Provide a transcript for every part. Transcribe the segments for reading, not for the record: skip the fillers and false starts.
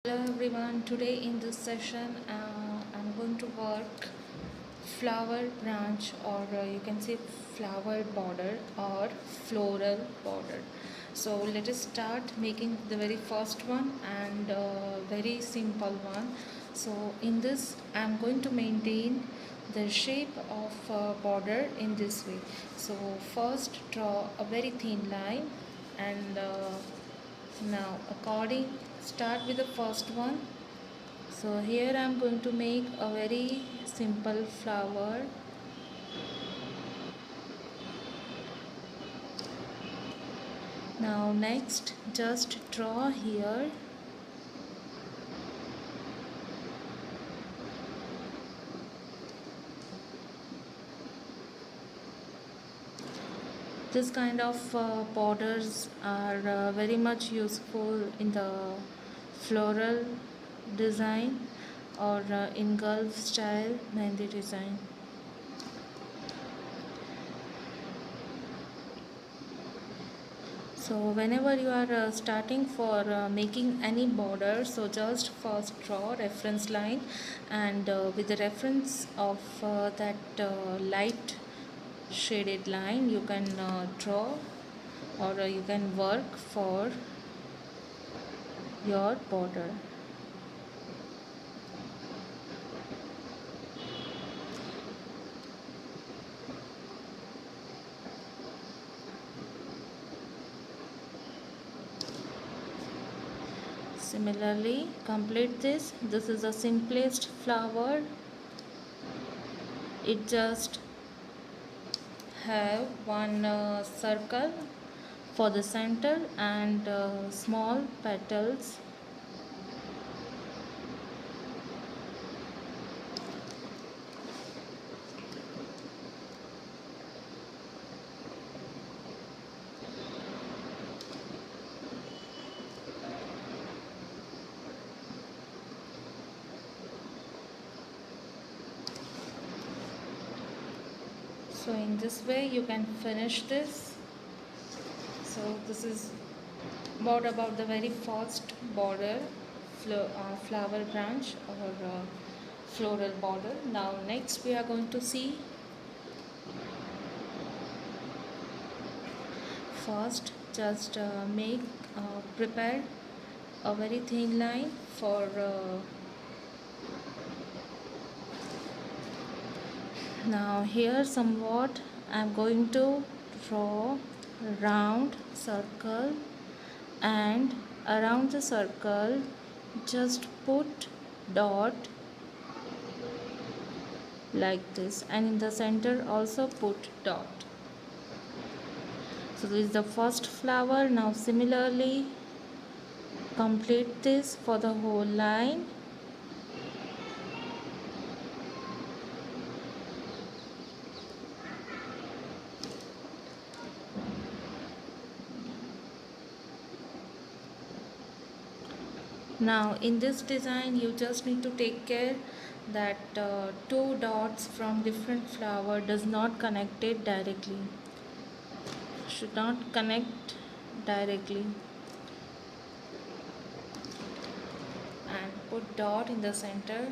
Hello everyone, today in this session I'm going to work flower branch or you can say flower border or floral border. So let us start making the very first one and very simple one. So in this I'm going to maintain the shape of border in this way. So first draw a very thin line and now according start with the first one. So here I am going to make a very simple flower. Now next just draw here this kind of borders are very much useful in the floral design or in Gulf style Mehndi design. So whenever you are starting for making any border, so just first draw reference line and with the reference of that light shaded line you can draw or you can work for your border. Similarly complete this. This is the simplest flower. It just have one circle for the center and small petals. So in this way you can finish this. So this is more about the very first border flower branch or floral border. Now next we are going to see first just prepare a very thin line for now here somewhat I am going to draw a round circle and around the circle just put dot like this and in the center also put dot. So this is the first flower. Now similarly complete this for the whole line. Now in this design you just need to take care that two dots from different flower does not connect it directly, should not connect directly, and put dot in the center.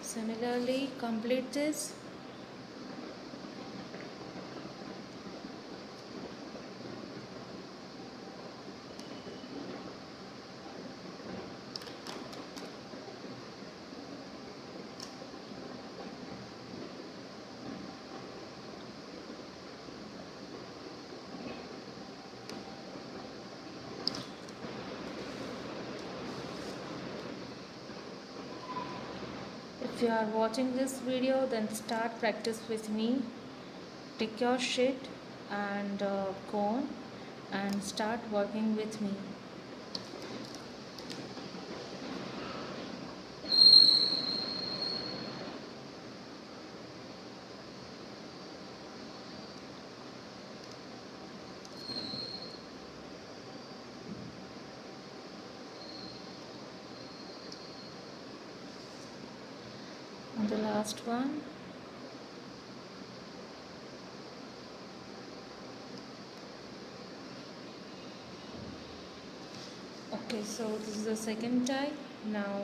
Similarly complete this. If you are watching this video, then start practice with me. Take your sheet and cone and start working with me. first one. Okay, so this is the second type. Now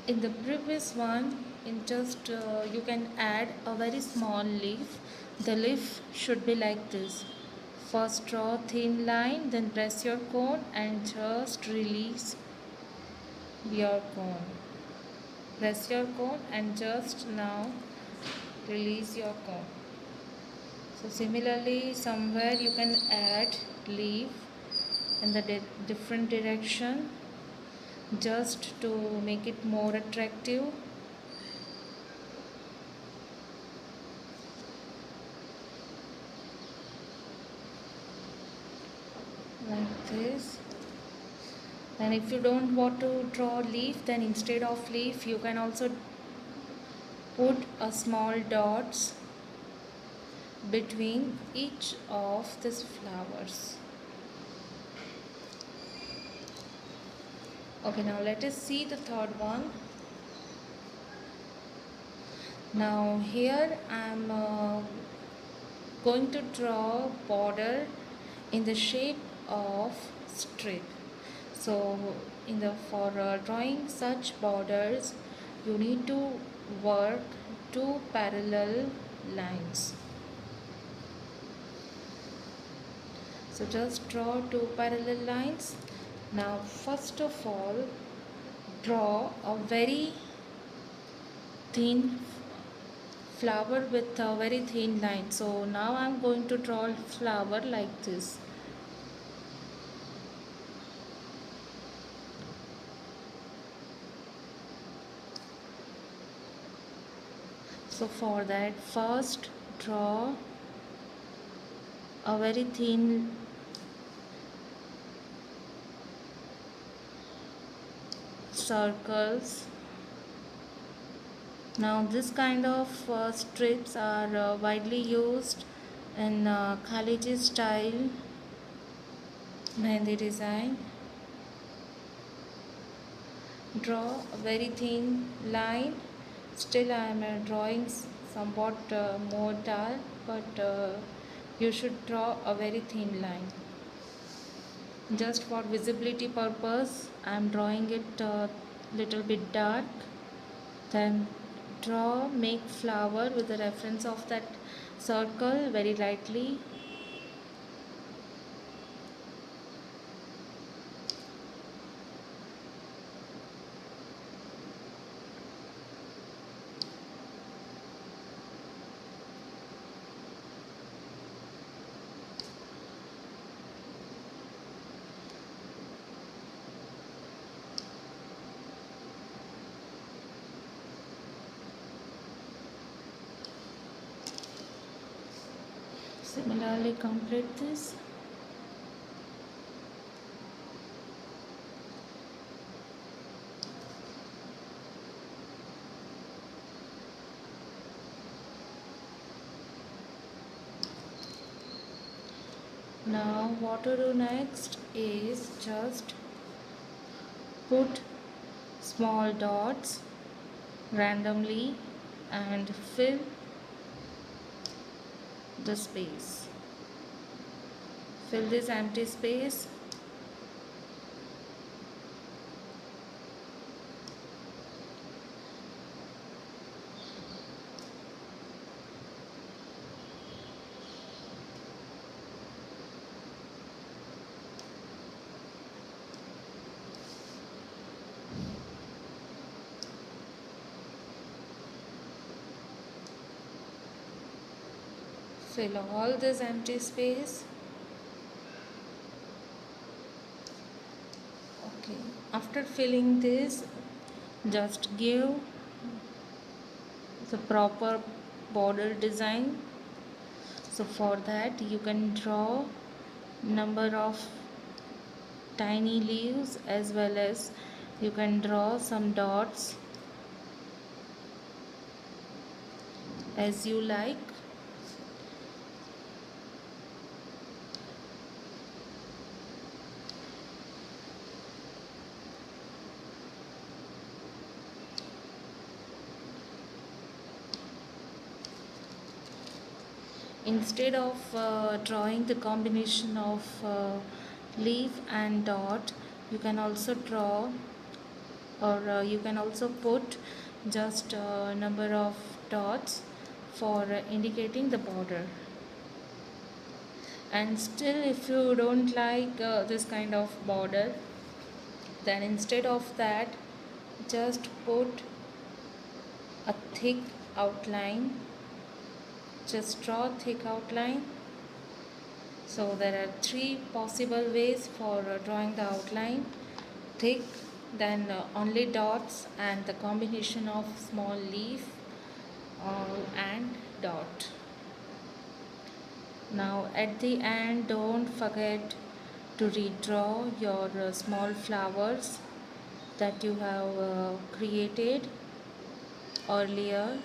in the previous one, in just you can add a very small leaf. The leaf should be like this. First draw thin line, then press your cone and just release your cone. Press your cone and just now release your cone. So similarly, somewhere you can add leaf in the different direction just to make it more attractive. Like this. And if you don't want to draw leaf, then instead of leaf you can also put a small dots between each of these flowers. Okay, now let us see the third one. Now here I am going to draw border in the shape of strip. So for drawing such borders, you need to work two parallel lines. So just draw two parallel lines. Now first of all, draw a very thin flower with a very thin line. So now I am going to draw a flower like this. So for that, first draw a very thin circles. Now this kind of strips are widely used in Khaleeji style Mehndi design. Draw a very thin line. Still I am drawing somewhat more dark, but you should draw a very thin line. Just for visibility purpose, I am drawing it a little bit dark. Then make flower with the reference of that circle very lightly. Similarly, complete this. Now what to do next is just put small dots randomly and fill the space. Fill this empty space. Fill all this empty space. Okay, after filling this, just give the proper border design. So for that you can draw number of tiny leaves, as well as you can draw some dots as you like. Instead of drawing the combination of leaf and dot, you can also draw, or you can also put just a number of dots for indicating the border. And still, if you don't like this kind of border, then instead of that, just put a thick outline. Just draw thick outline. So there are three possible ways for drawing the outline: thick, then only dots, and the combination of small leaf and dot. Now at the end, don't forget to redraw your small flowers that you have created earlier.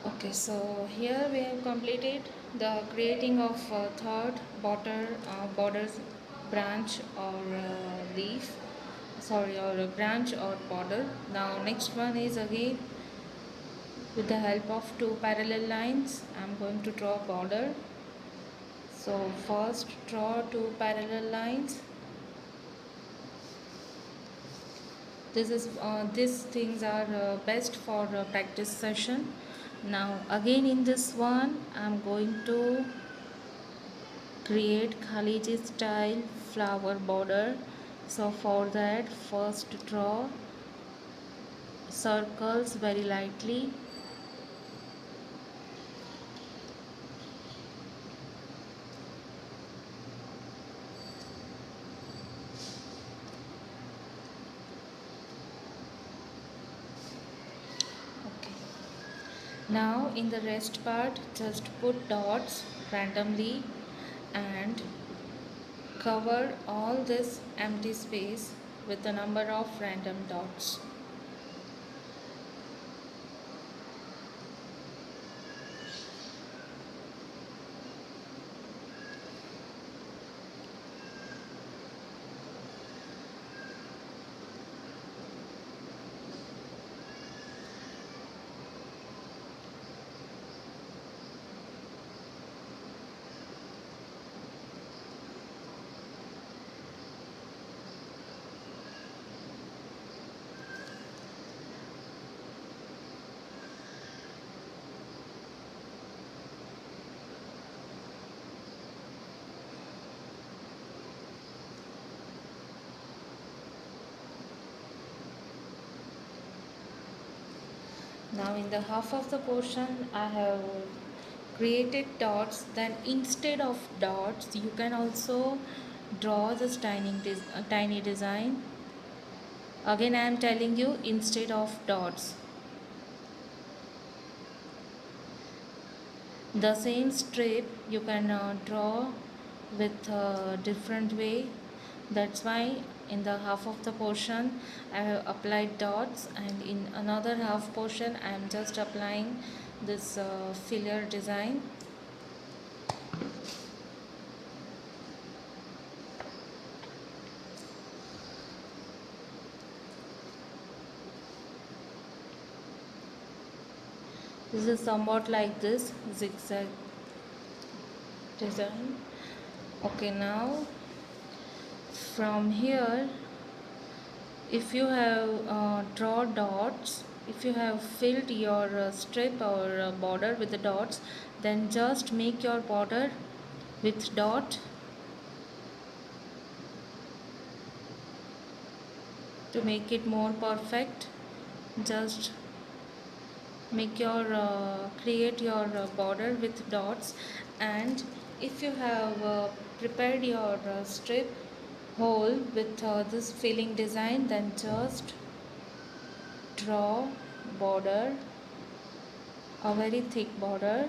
Okay, so here we have completed the creating of third borders, branch or leaf, sorry, or a branch or border. Now next one is again with the help of two parallel lines. I'm going to draw border. So first draw two parallel lines. These things are best for practice session. Now again in this one I'm going to create Khaleeji style flower border. So for that, first draw circles very lightly. Okay. Now in the rest part, just put dots randomly and cover all this empty space with a number of random dots. Now in the half of the portion I have created dots. Then instead of dots you can also draw this tiny design. Again I am telling you, instead of dots, the same strip you can draw with a different way. That's why in the half of the portion I have applied dots, and in another half portion I am just applying this filler design. This is somewhat like this zigzag design. Okay, now from here, if you have draw dots, if you have filled your strip or border with the dots, then just make your border with dot to make it more perfect. Just make your create your border with dots, and if you have prepared your strip hole with this filling design, then just draw border, a very thick border,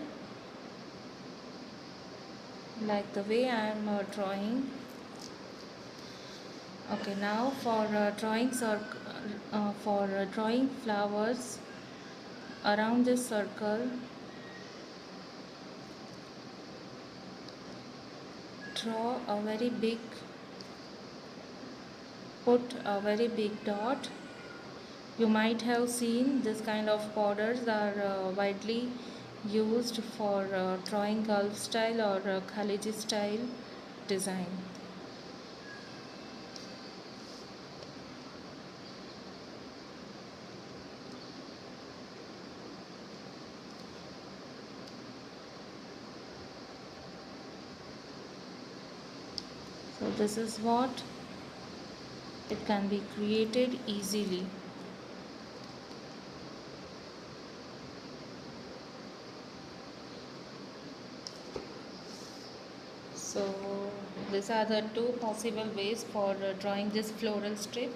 like the way I am drawing. Okay, now for drawing flowers around this circle, draw a very big, put a very big dot. You might have seen this kind of borders are widely used for drawing Gulf style or Khaleeji style design. So this is what it can be created easily. So these are the two possible ways for drawing this floral strip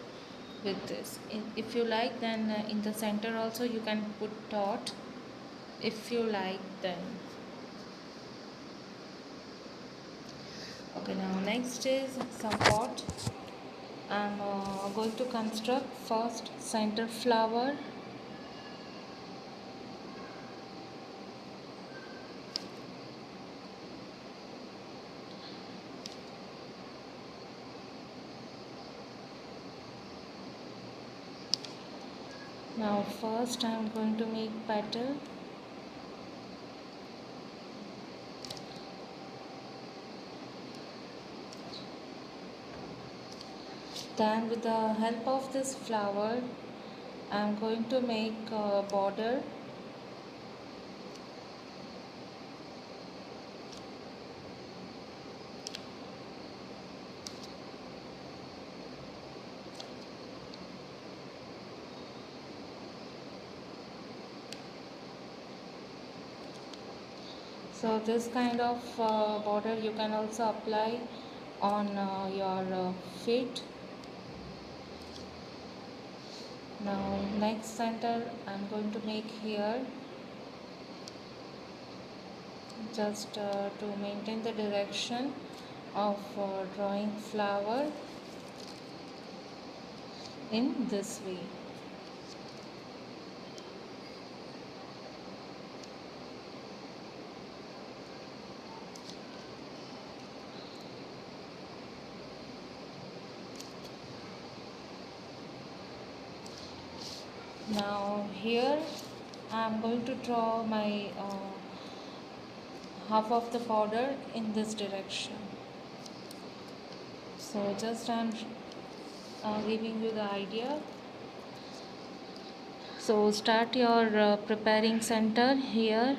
with this. If you like, then in the center also you can put dot if you like then. Okay, now next is support. I'm going to construct first center flower. Now first I'm going to make petal. Then with the help of this flower I'm going to make a border. So this kind of border you can also apply on your feet. Now next center I'm going to make here, just to maintain the direction of drawing flower in this way. Now here I am going to draw my half of the border in this direction. So just I am giving you the idea. So start your preparing center here.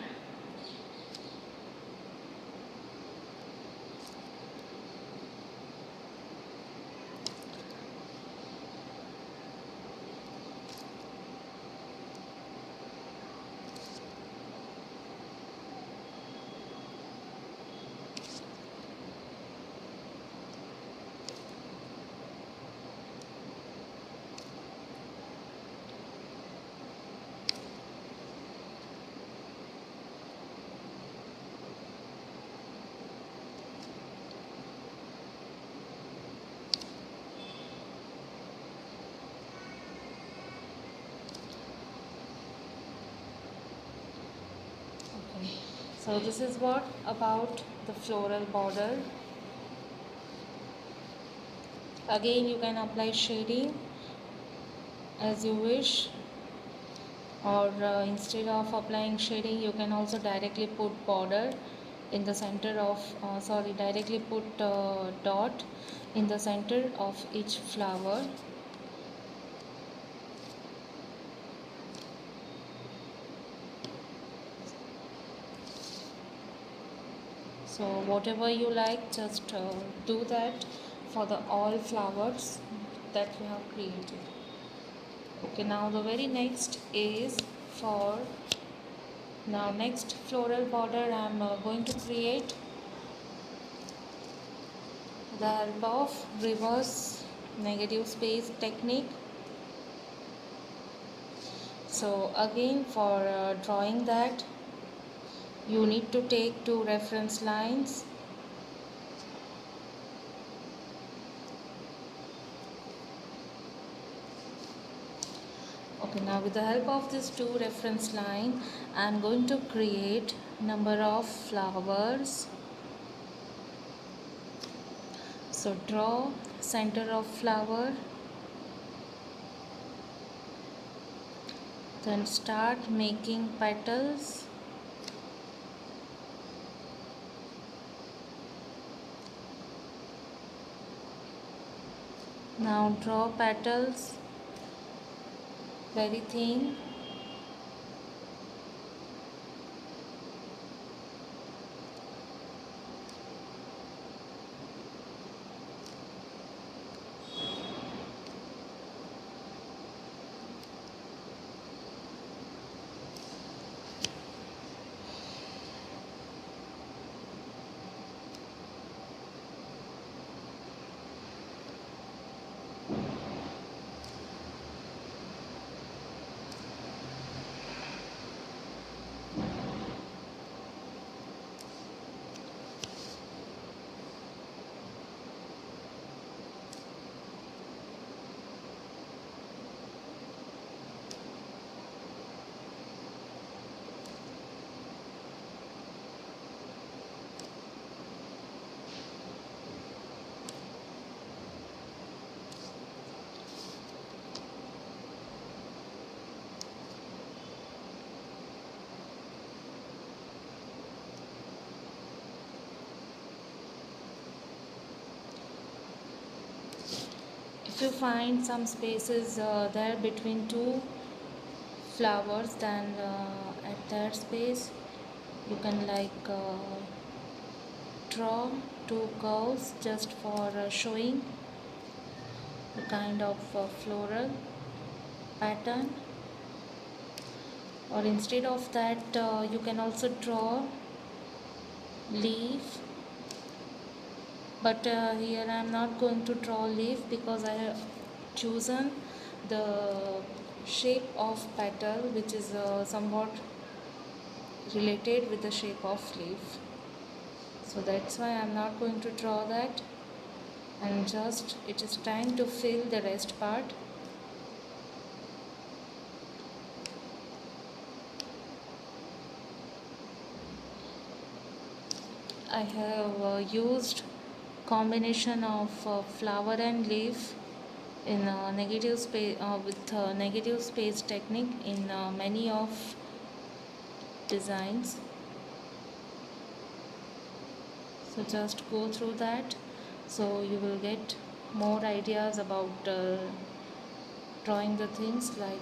So this is what about the floral border. Again you can apply shading as you wish, or instead of applying shading you can also directly put border in the center of directly put dot in the center of each flower. So whatever you like, just do that for the all flowers that you have created. Okay, now the very next is for next floral border I am going to create the help of reverse negative space technique. So again for drawing that you need to take two reference lines Okay, now with the help of this two reference line, I am going to create number of flowers. So draw center of flower, then start making petals. Now draw petals very thin. If you find some spaces there between two flowers, then at that space you can draw two curves just for showing the kind of floral pattern. Or instead of that, you can also draw leaf, but here I am not going to draw leaf because I have chosen the shape of petal which is somewhat related with the shape of leaf, so that's why I am not going to draw that, and just it is time to fill the rest part. I have used combination of flower and leaf in negative space with negative space technique in many of designs. So just go through that, so you will get more ideas about drawing the things like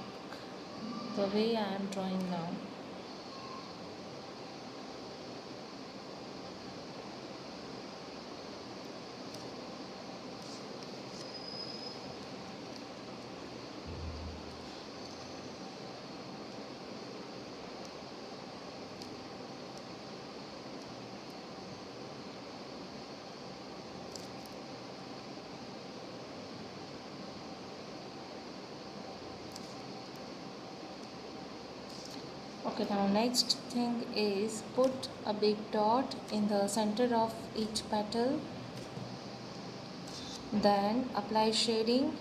the way I am drawing now. Okay, now next thing is put a big dot in the center of each petal, then apply shading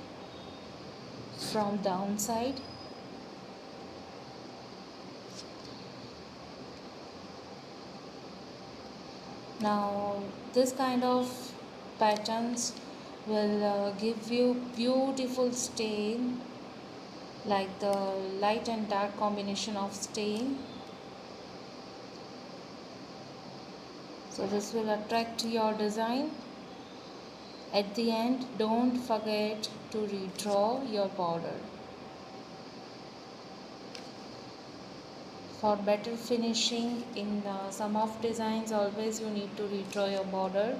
from downside. Now this kind of patterns will give you beautiful stain, like the light and dark combination of stain. So this will attract your design. At the end, don't forget to redraw your border. For better finishing in some of designs, always you need to redraw your border.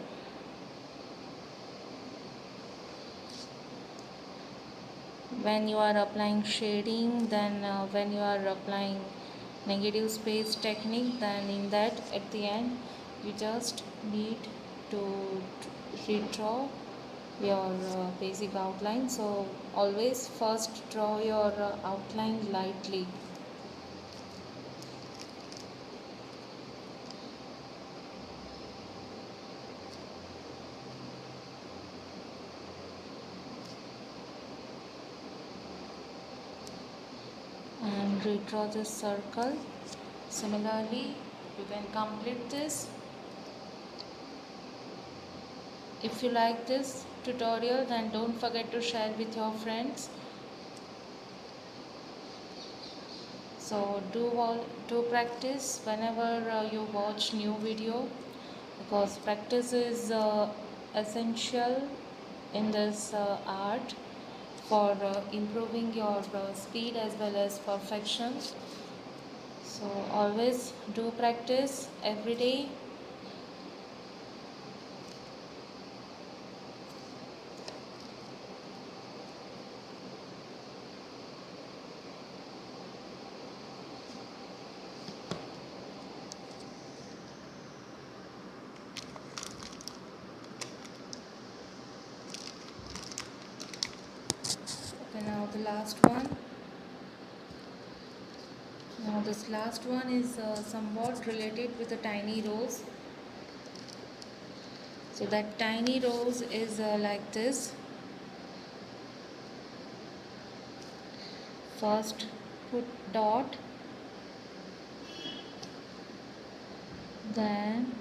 When you are applying shading, then when you are applying negative space technique, then in that at the end you just need to redraw your basic outline. So always first draw your outline lightly. redraw this circle. Similarly, you can complete this. If you like this tutorial, then don't forget to share with your friends. So do practice whenever you watch new video, because practice is essential in this art for improving your speed as well as perfection. So always do practice every day. Okay, now the last one. Now this last one is somewhat related with a tiny rose. So that tiny rose is like this. First put dot, then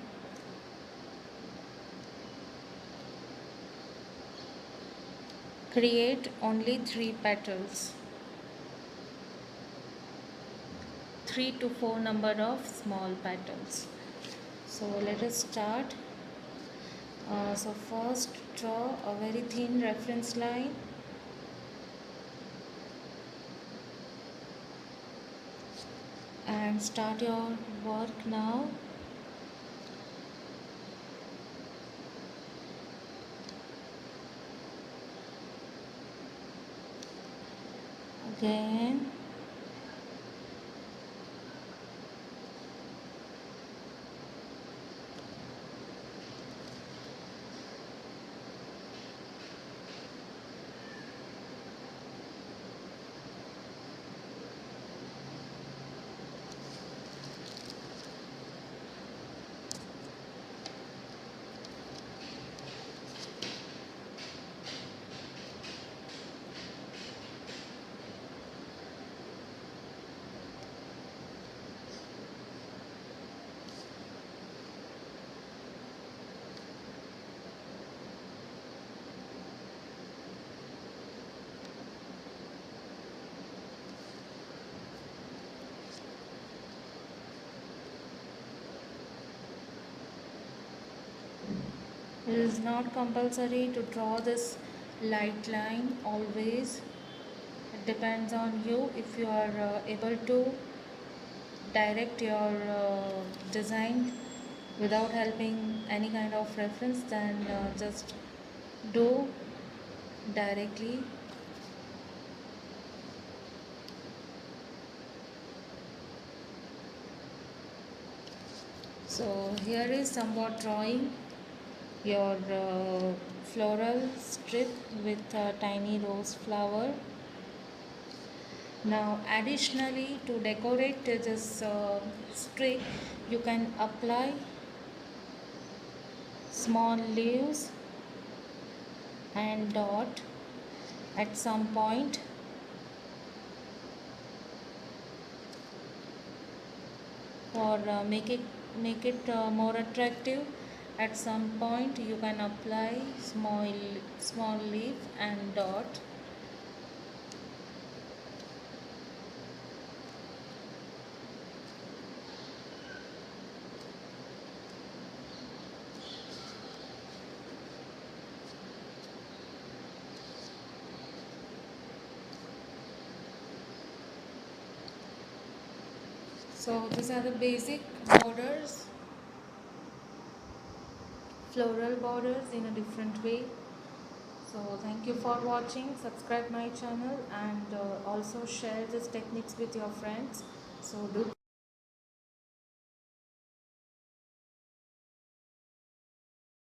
create only 3 petals, 3 to 4 number of small petals. So let us start. So first draw a very thin reference line, and start your work now. Again, it is not compulsory to draw this light line always. It depends on you. If you are able to direct your design without helping any kind of reference, then just do directly. So here is somewhat drawing your floral strip with a tiny rose flower. Now additionally, to decorate this strip, you can apply small leaves and dot at some point. For make it more attractive, at some point you can apply small leaf and dot. So these are the basic borders, floral borders in a different way. So thank you for watching. Subscribe my channel, and also share these techniques with your friends. So do